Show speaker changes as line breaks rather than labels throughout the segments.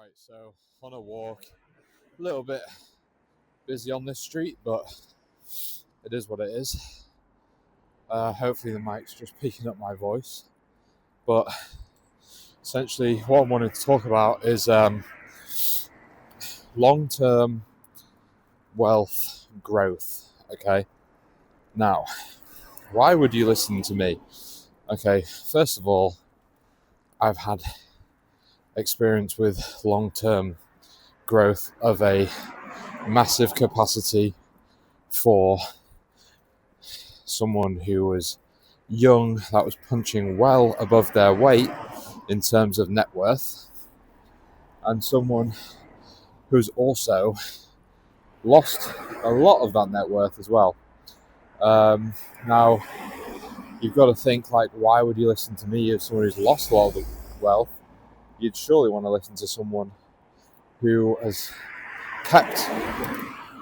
Right, so on a walk, a little bit busy on this street, but it is what it is. Hopefully, the mic's just picking up my voice. But essentially, what I wanted to talk about is long term wealth growth. Okay, now, why would you listen to me? Okay, first of all, I've had experience with long term growth of a massive capacity for someone who was young, that was punching well above their weight in terms of net worth, and someone who's also lost a lot of that net worth as well. Now, you've got to think, like, why would you listen to me as someone who's lost a lot of the wealth? You'd surely want to listen to someone who has kept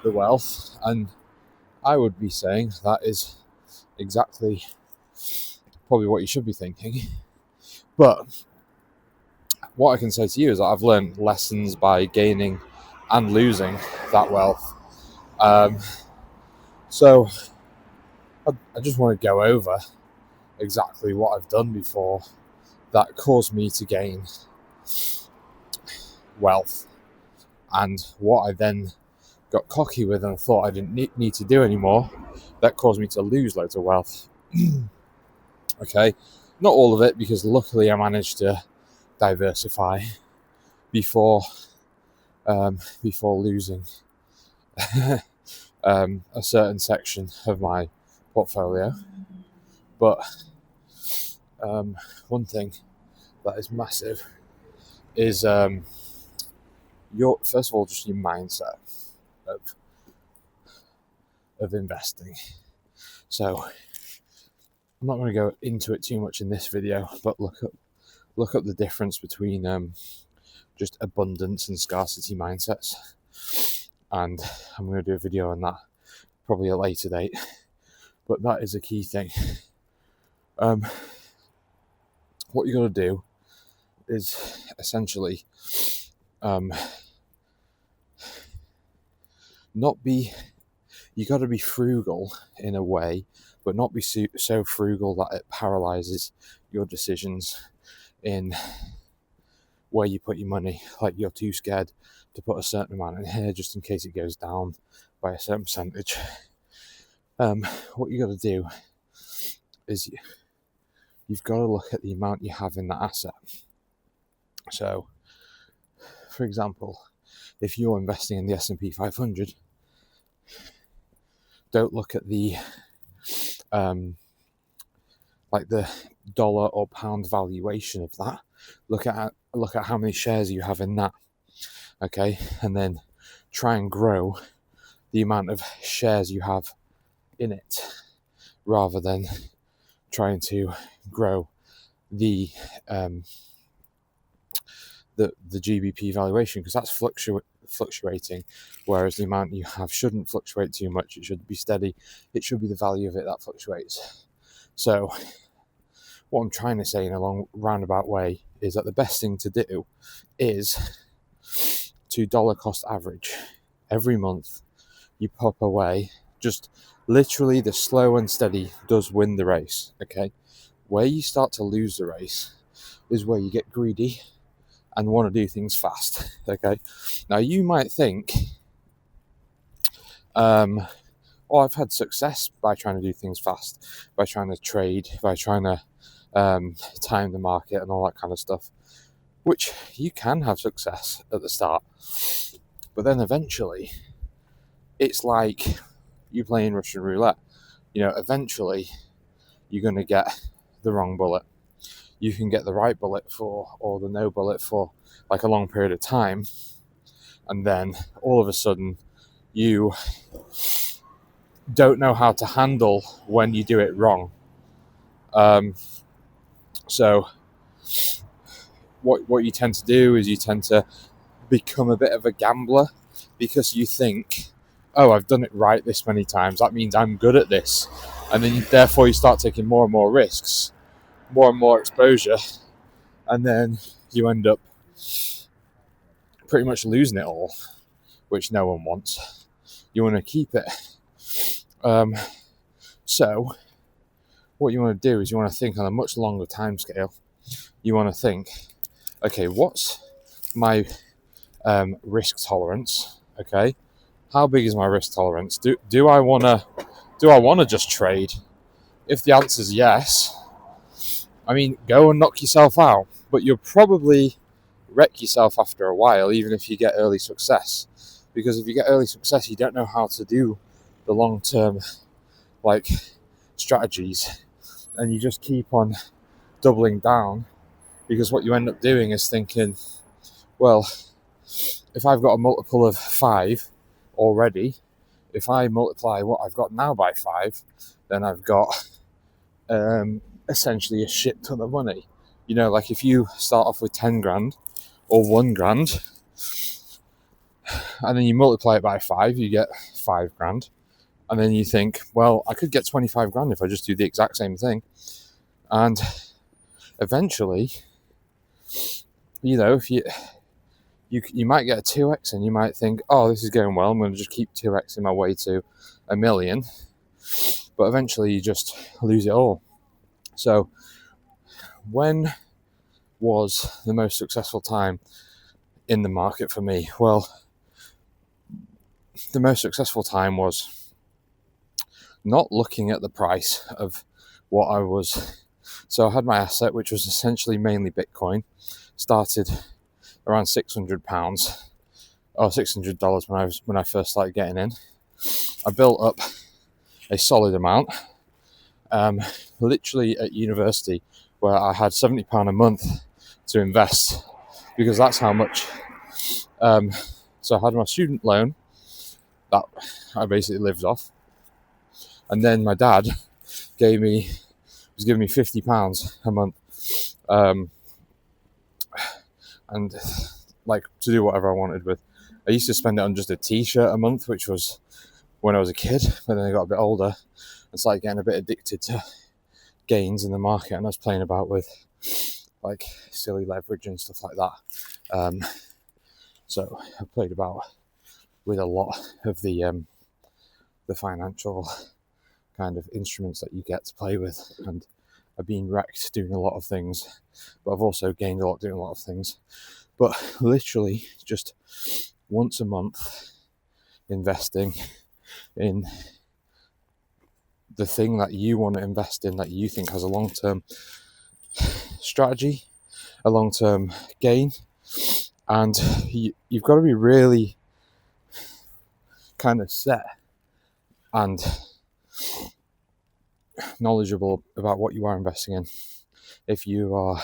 the wealth, and I would be saying that is exactly probably what you should be thinking. But what I can say to you is that I've learned lessons by gaining and losing that wealth. So I just want to go over exactly what I've done before that caused me to gain wealth, and what I then got cocky with and thought I didn't need to do anymore that caused me to lose loads of wealth. Okay, not all of it, because luckily I managed to diversify before losing a certain section of my portfolio. But one thing that is massive is your, first of all, just your mindset of investing. So I'm not going to go into it too much in this video, but look up the difference between just abundance and scarcity mindsets, and I'm going to do a video on that probably at a later date, but that is a key thing. What you got to do is essentially you got to be frugal in a way, but not be so frugal that it paralyzes your decisions in where you put your money. Like, you're too scared to put a certain amount in here just in case it goes down by a certain percentage. What you got to do is you've got to look at the amount you have in that asset. So, for example, if you're investing in the S&P 500, don't look at the like the dollar or pound valuation of that. Look at how many shares you have in that. Okay, and then try and grow the amount of shares you have in it, rather than trying to grow the GBP valuation, because that's fluctuating, whereas the amount you have shouldn't fluctuate too much. It should be steady. It should be the value of it that fluctuates. So what I'm trying to say in a long roundabout way is that the best thing to do is to dollar cost average. Every month you pop away. Just literally, the slow and steady does win the race. Okay, where you start to lose the race is where you get greedy and want to do things fast. Okay, now you might think, I've had success by trying to do things fast, by trying to trade, by trying to time the market and all that kind of stuff, which you can have success at the start, but then eventually it's like you playing Russian roulette. Eventually you're going to get the wrong bullet. You can get the right bullet or the no bullet for like a long period of time, and then all of a sudden you don't know how to handle when you do it wrong. So what you tend to do is you tend to become a bit of a gambler, because you think, oh, I've done it right this many times, that means I'm good at this, and then therefore you start taking more and more risks, more and more exposure, and then you end up pretty much losing it all, which no one wants. You want to keep it. So what you want to do is you want to think on a much longer time scale. You want to think, okay, what's my risk tolerance? Okay, how big is my risk tolerance? Do I want to just trade? If the answer is yes, I mean, go and knock yourself out, but you'll probably wreck yourself after a while, even if you get early success. Because if you get early success, you don't know how to do the long-term strategies, and you just keep on doubling down, because what you end up doing is thinking, well, if I've got a multiple of 5 already, if I multiply what I've got now by 5, then I've got essentially a shit ton of money. Like if you start off with 10 grand or 1 grand, and then you multiply it by 5, you get 5 grand. And then you think, well, I could get 25 grand if I just do the exact same thing. And eventually, if you might get a 2x, and you might think, oh, this is going well, I'm going to just keep 2xing my way to a million. But eventually you just lose it all. So when was the most successful time in the market for me? Well, the most successful time was not looking at the price of what I was. So I had my asset, which was essentially mainly Bitcoin, started around £600 or $600 when I first started getting in. I built up a solid amount, literally at university, where I had £70 a month to invest, because that's how much. So I had my student loan that I basically lived off, and then my dad was giving me £50 a month, and to do whatever I wanted with. I used to spend it on just a t-shirt a month, which was when I was a kid, but then I got a bit older and started getting a bit addicted to gains in the market, and I was playing about with silly leverage and stuff like that. So I played about with a lot of the financial kind of instruments that you get to play with, and I've been wrecked doing a lot of things, but I've also gained a lot doing a lot of things. But literally just once a month investing in the thing that you want to invest in, that you think has a long-term strategy, a long-term gain, and you've got to be really kind of set and knowledgeable about what you are investing in if you are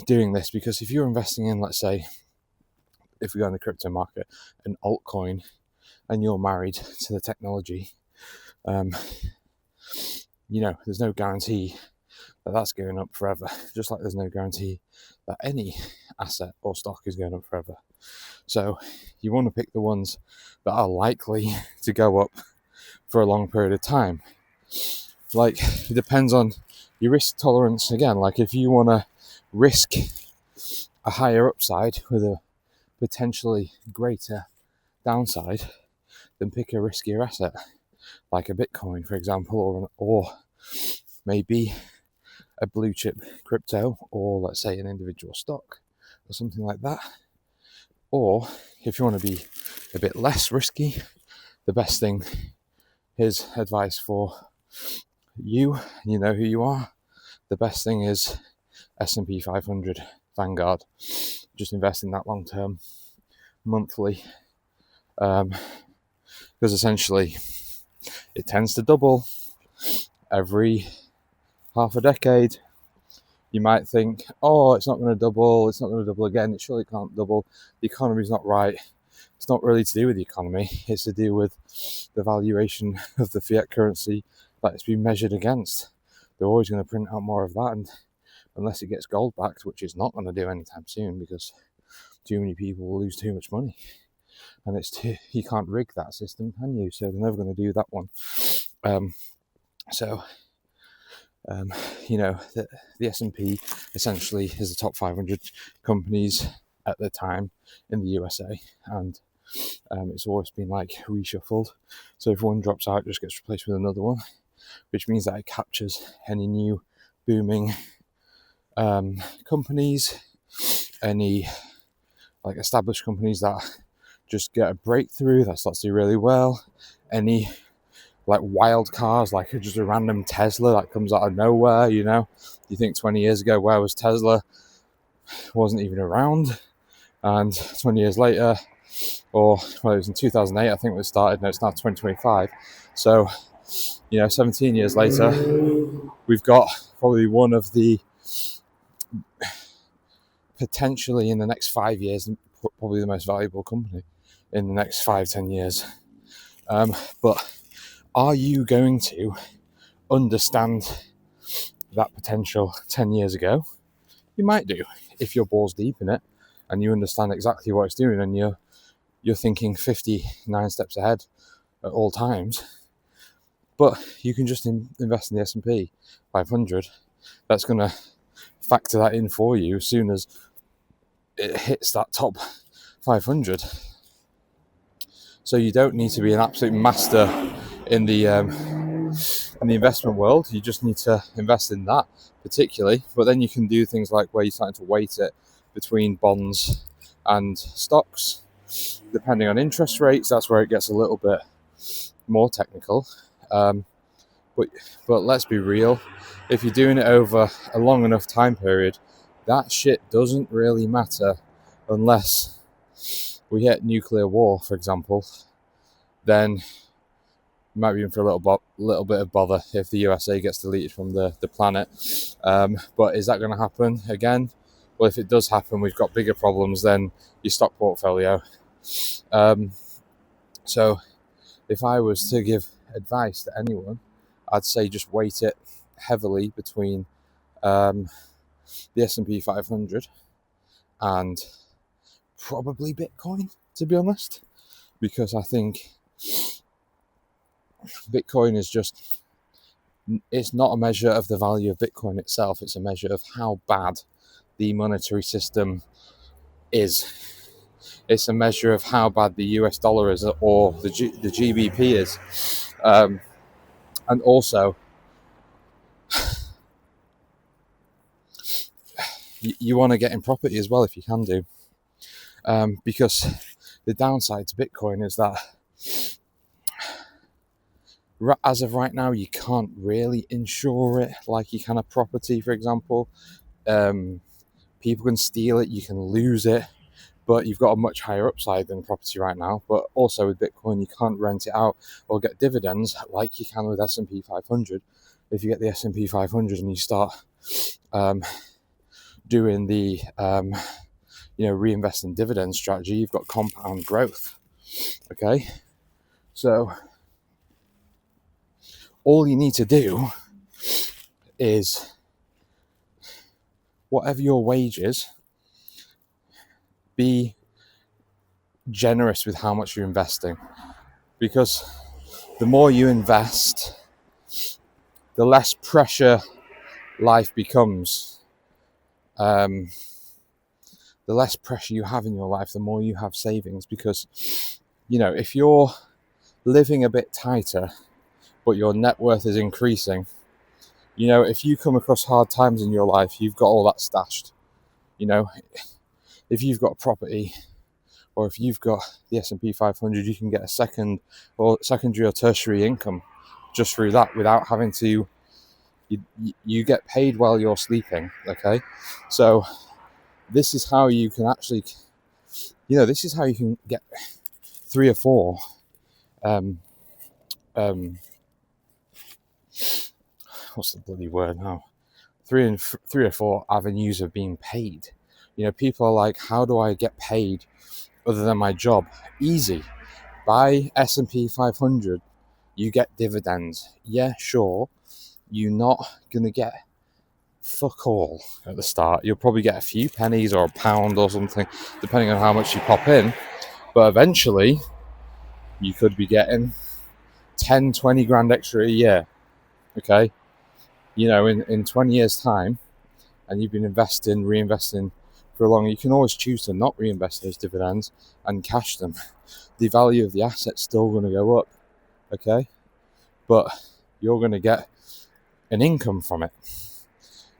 doing this. Because if you're investing in, let's say, if we go in the crypto market, an altcoin, and you're married to the technology, there's no guarantee that that's going up forever, just like there's no guarantee that any asset or stock is going up forever. So you want to pick the ones that are likely to go up for a long period of time. It depends on your risk tolerance again. If you want to risk a higher upside with a potentially greater downside, then pick a riskier asset, like a Bitcoin, for example, or maybe a blue chip crypto, or let's say an individual stock or something like that. Or if you want to be a bit less risky, the best thing, here's advice for you know who you are, the best thing is S&P 500 Vanguard. Just invest in that long term, monthly, because essentially it tends to double every half a decade. You might think, oh, it's not going to double again, it surely can't double, the economy's not right. It's not really to do with the economy, it's to do with the valuation of the fiat currency that it's been measured against. They're always going to print out more of that, and unless it gets gold backed, which it's not going to do anytime soon, because too many people will lose too much money, and you can't rig that system, can you? So they're never going to do that one. The S&P essentially is the top 500 companies at the time in the USA, and it's always been like reshuffled. So if one drops out, it just gets replaced with another one, which means that it captures any new booming companies, any like established companies that just get a breakthrough that starts to do really well, any like wild cars, like just a random Tesla that comes out of nowhere. You think 20 years ago, where was Tesla? Wasn't even around. And 20 years later, or well, it was in 2008 I think it started, no, it's now 2025, so 17 years later, we've got probably one of the, potentially in the next 5 years, probably the most valuable company in the next 5-10 years. But are you going to understand that potential 10 years ago? You might do, if you're balls deep in it and you understand exactly what it's doing, and you're thinking 59 steps ahead at all times. But you can just invest in the S&P 500. That's going to factor that in for you as soon as it hits that top 500. So you don't need to be an absolute master in the investment world. You just need to invest in that particularly. But then you can do things like where you're starting to weight it between bonds and stocks, depending on interest rates. That's where it gets a little bit more technical. But let's be real. If you're doing it over a long enough time period, that shit doesn't really matter unless we hit nuclear war, for example. Then you might be in for a little bit of bother if the USA gets deleted from the planet. But is that going to happen again? Well, if it does happen, we've got bigger problems than your stock portfolio. So if I was to give advice to anyone, I'd say just weight it heavily between the S&P 500 and probably Bitcoin, to be honest, because I think Bitcoin is just, it's not a measure of the value of Bitcoin itself, it's a measure of how bad the monetary system is. It's a measure of how bad the US dollar is, or the GBP is. And also, you want to get in property as well if you can do. Because the downside to Bitcoin is that as of right now, you can't really insure it like you can a property, for example. People can steal it, you can lose it, but you've got a much higher upside than property right now. But also with Bitcoin, you can't rent it out or get dividends like you can with S&P 500. If you get the S&P 500 and you start doing the reinvest in dividend strategy, you've got compound growth. Okay, so all you need to do is, whatever your wage is, be generous with how much you're investing, because the more you invest, the less pressure life becomes. The less pressure you have in your life, the more you have savings, because if you're living a bit tighter but your net worth is increasing, if you come across hard times in your life, you've got all that stashed. If you've got property, or if you've got the S&P 500, you can get a secondary or tertiary income just through that, without having to, you get paid while you're sleeping. Okay, so this is how you can actually, this is how you can get 3 or 4 what's the bloody word now? 3 or 4 avenues of being paid. People are like, how do I get paid other than my job? Easy. Buy S&P 500, you get dividends. Yeah, sure. You're not going to get fuck all at the start. You'll probably get a few pennies or a pound or something, depending on how much you pop in. But eventually, you could be getting 10, 20 grand extra a year. Okay? In 20 years' time, and you've been reinvesting for a long. You can always choose to not reinvest those dividends and cash them. The value of the asset's still going to go up, okay? But you're going to get an income from it.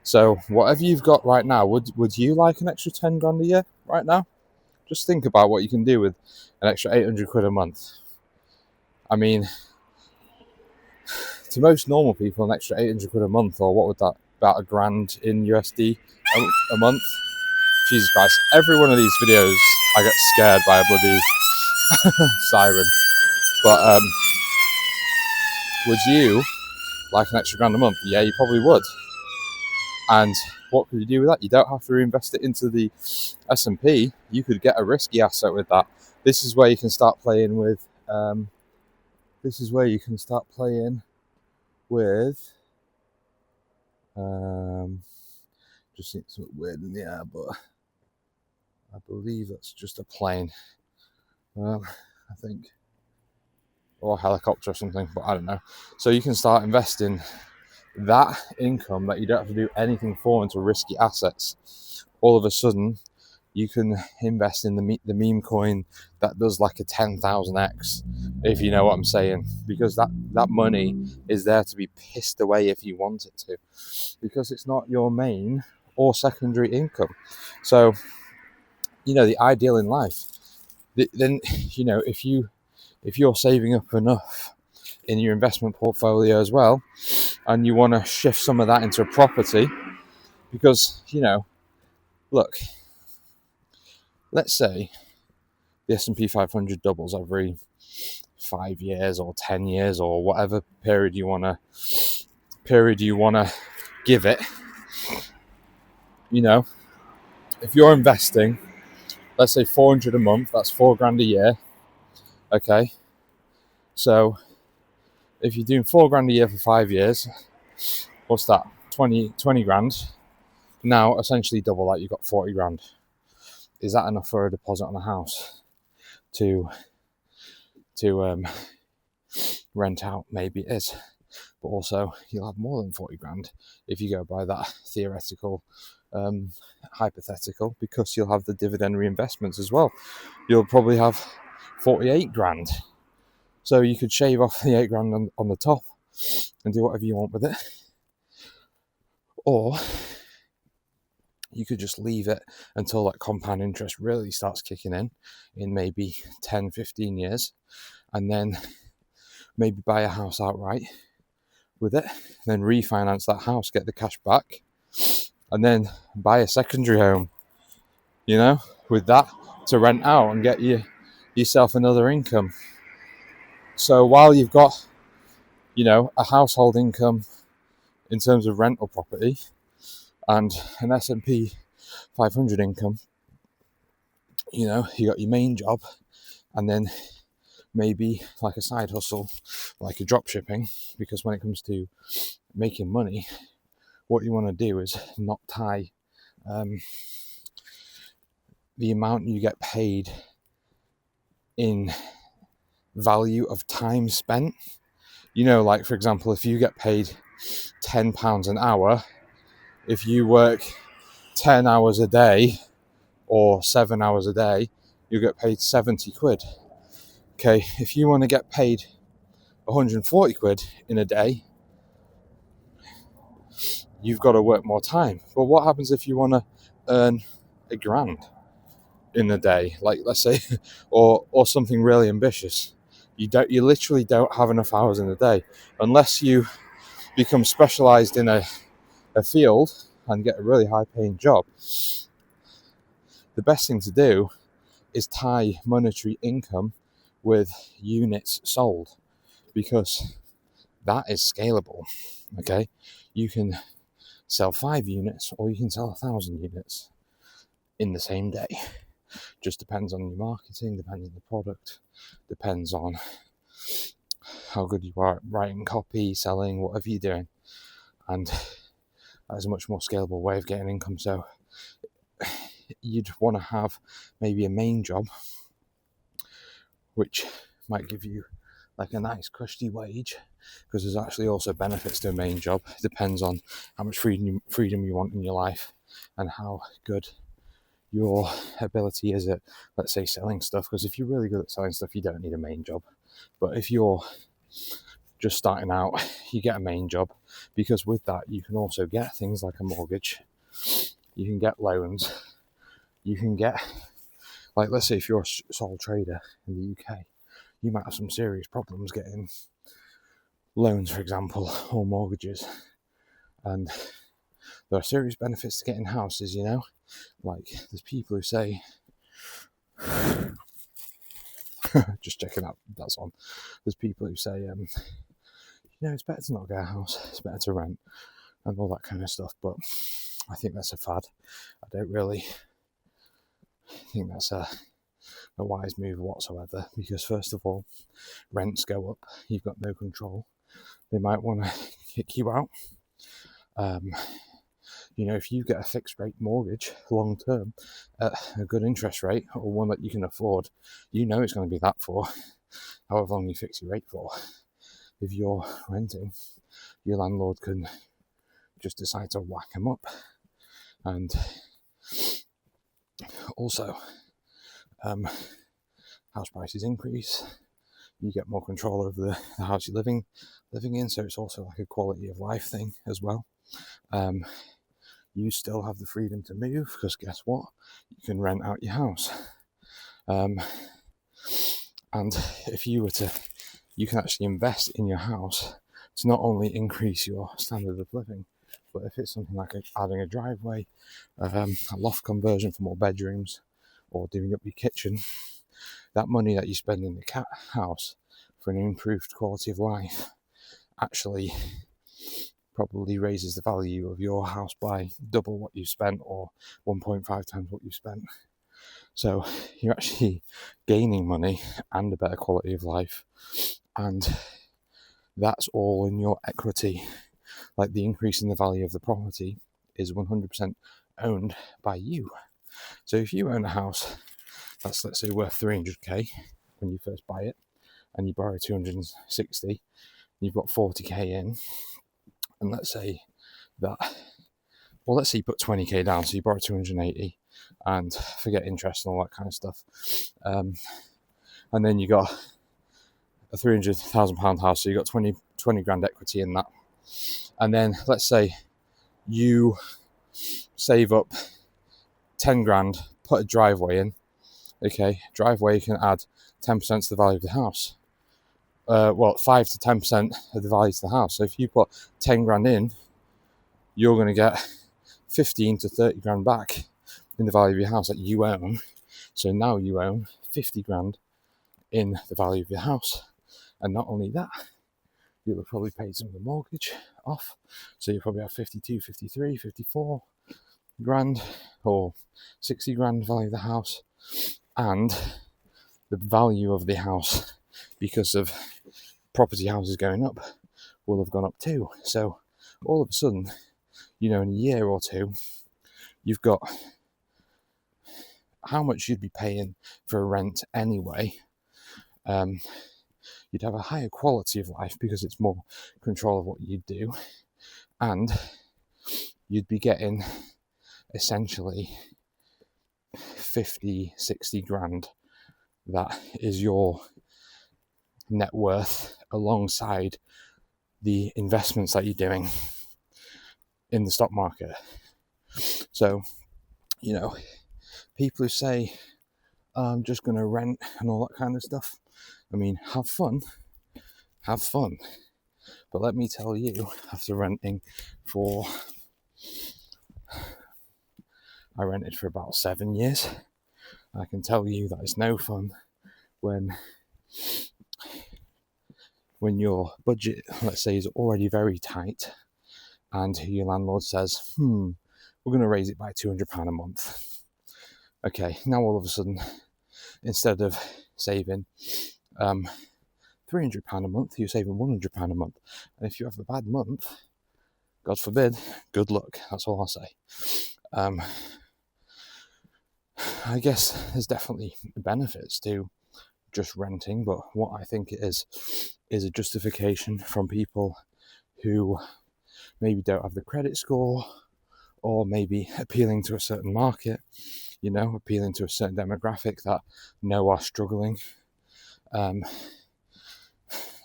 So whatever you've got right now, would you like an extra 10 grand a year right now? Just think about what you can do with an extra 800 quid a month. I mean, to most normal people, an extra 800 quid a month, or what would that, about $1,000 in USD a month? Jesus Christ, every one of these videos I get scared by a bloody siren. But would you like an extra grand a month? Yeah, you probably would. And what could you do with that? You don't have to reinvest it into the S&P. You could get a risky asset with that. This is where you can start playing with just seems a bit weird in the air, but I believe that's just a plane. I think, or a helicopter or something, but I don't know. So you can start investing that income that you don't have to do anything for into risky assets. All of a sudden, you can invest in the meme coin that does like a 10,000x, if you know what I'm saying, because that money is there to be pissed away if you want it to, because it's not your main or secondary income. So, you know, the ideal in life, then, you know, if you're saving up enough in your investment portfolio as well, and you want to shift some of that into a property, because, you know, look, let's say the S&P 500 doubles every 5 years or 10 years or whatever period you want to give it. You know, if you're investing, let's say 400 a month, that's $4,000 a year. Okay, so if you're doing $4,000 a year for 5 years, what's that? 20 grand. Now essentially double that, you've got 40 grand. Is that enough for a deposit on a house to rent out? Maybe it is, but also you'll have more than 40 grand if you go by that theoretical hypothetical, because you'll have the dividend reinvestments as well. You'll probably have 48 grand, so you could shave off the 8 grand on the top and do whatever you want with it, or you could just leave it until that compound interest really starts kicking in maybe 10-15 years, and then maybe buy a house outright with it, then refinance that house, get the cash back, and then buy a secondary home, you know, with that to rent out and get yourself another income. So while you've got, you know, a household income in terms of rental property and an S&P 500 income, you know, you got your main job, and then maybe like a side hustle, like a drop shipping, because when it comes to making money, what you want to do is not tie the amount you get paid in value of time spent. You know, like for example, if you get paid £10 an hour, if you work 10 hours a day or 7 hours a day, you get paid 70 quid. Okay, if you want to get paid 140 quid in a day, you've got to work more time. But what happens if you want to earn £1,000 in a day, like let's say, or something really ambitious? You literally don't have enough hours in a day unless you become specialized in a field and get a really high paying job. The best thing to do is tie monetary income with units sold, because that is scalable. Okay, you can sell 5 units or you can sell 1,000 units in the same day. Just depends on your marketing, depends on the product, depends on how good you are at writing copy, selling, whatever you're doing. And that is a much more scalable way of getting income. So you'd want to have maybe a main job, which might give you like a nice cushy wage, because there's actually also benefits to a main job. It depends on how much freedom you want in your life and how good your ability is at, let's say, selling stuff, because if you're really good at selling stuff, you don't need a main job. But if you're just starting out, you get a main job, because with that you can also get things like a mortgage, you can get loans, you can get, like, let's say if you're a sole trader in the UK, you might have some serious problems getting loans, for example, or mortgages. And there are serious benefits to getting houses, you know? Like, there's people who say, just checking out, that's on. There's people who say, it's better to not get a house, it's better to rent, and all that kind of stuff. But I think that's a fad. I don't really think that's a wise move whatsoever, because first of all, rents go up, you've got no control, they might want to kick you out. If you get a fixed rate mortgage long term at a good interest rate, or one that you can afford, it's going to be that for however long you fix your rate for. If you're renting, your landlord can just decide to whack them up. And also, house prices increase, you get more control over the house you're living in, so it's also like a quality of life thing as well. You still have the freedom to move, because guess what? You can rent out your house. And if you can actually invest in your house to not only increase your standard of living, but if it's something like adding a driveway, a loft conversion for more bedrooms, or doing up your kitchen, that money that you spend in the house for an improved quality of life actually probably raises the value of your house by double what you spent, or 1.5 times what you spent. So you're actually gaining money and a better quality of life, and that's all in your equity. Like, the increase in the value of the property is 100% owned by you. So if you own a house that's, let's say, worth 300k when you first buy it, and you borrow 260, you've got 40k in, and let's say you put 20k down, so you borrow 280, and forget interest and all that kind of stuff, and then you got a £300,000 house, so you got 20 grand equity in that. And then let's say you save up 10 grand, put a driveway in. Okay, driveway can add 10% to the value of the house. 5 to 10% of the value to the house. So if you put 10 grand in, you're going to get 15 to 30 grand back in the value of your house that you own. So now you own 50 grand in the value of your house. And not only that, you'll have probably paid some of the mortgage off. So you probably have 52, 53, 54 grand or 60 grand value of the house. And the value of the house, because of property houses going up, will have gone up too. So all of a sudden, in a year or two, you've got how much you'd be paying for a rent anyway. You'd have a higher quality of life because it's more control of what you do, and you'd be getting essentially 50, 60 grand that is your net worth, alongside the investments that you're doing in the stock market. So, people who say, I'm just going to rent and all that kind of stuff, I mean, have fun. But let me tell you, after renting I rented for about 7 years, I can tell you that it's no fun when your budget, let's say, is already very tight, and your landlord says, we're going to raise it by £200 a month. Okay, now all of a sudden, instead of saving £300 a month, you're saving £100 a month. And if you have a bad month, God forbid, good luck. That's all I'll say. I guess there's definitely benefits to just renting, but what I think it is a justification from people who maybe don't have the credit score, or maybe appealing to a certain market. appealing to a certain demographic that know are struggling.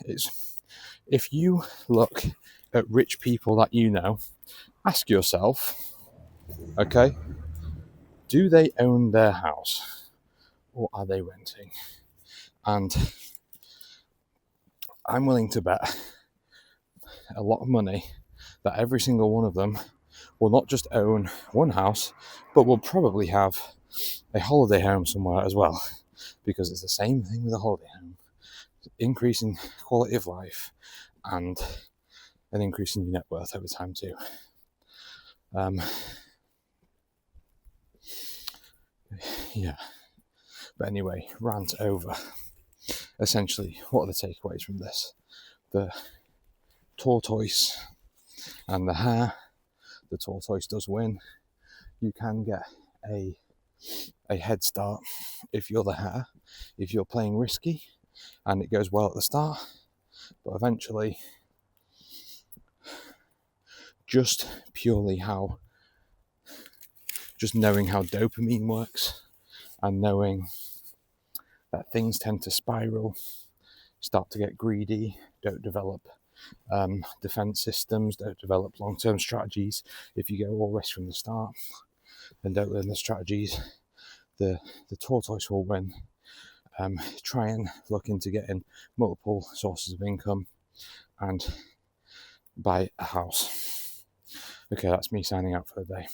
It's if you look at rich people that ask yourself, okay, do they own their house or are they renting? And I'm willing to bet a lot of money that every single one of them will not just own one house, but will probably have a holiday home somewhere as well, because it's the same thing with a holiday home. Increasing quality of life and an increase in your net worth over time too. Yeah. But anyway, rant over. Essentially, what are the takeaways from this? The tortoise and the hare. The tortoise does win. You can get a head start if you're the hare, if you're playing risky and it goes well at the start, but eventually just knowing how dopamine works and knowing that things tend to spiral, start to get greedy, don't develop defense systems, don't develop long-term strategies. If you go all risk from the start and don't learn the strategies, the tortoise will win. Try and look into getting multiple sources of income and buy a house. Okay, that's me signing out for the day.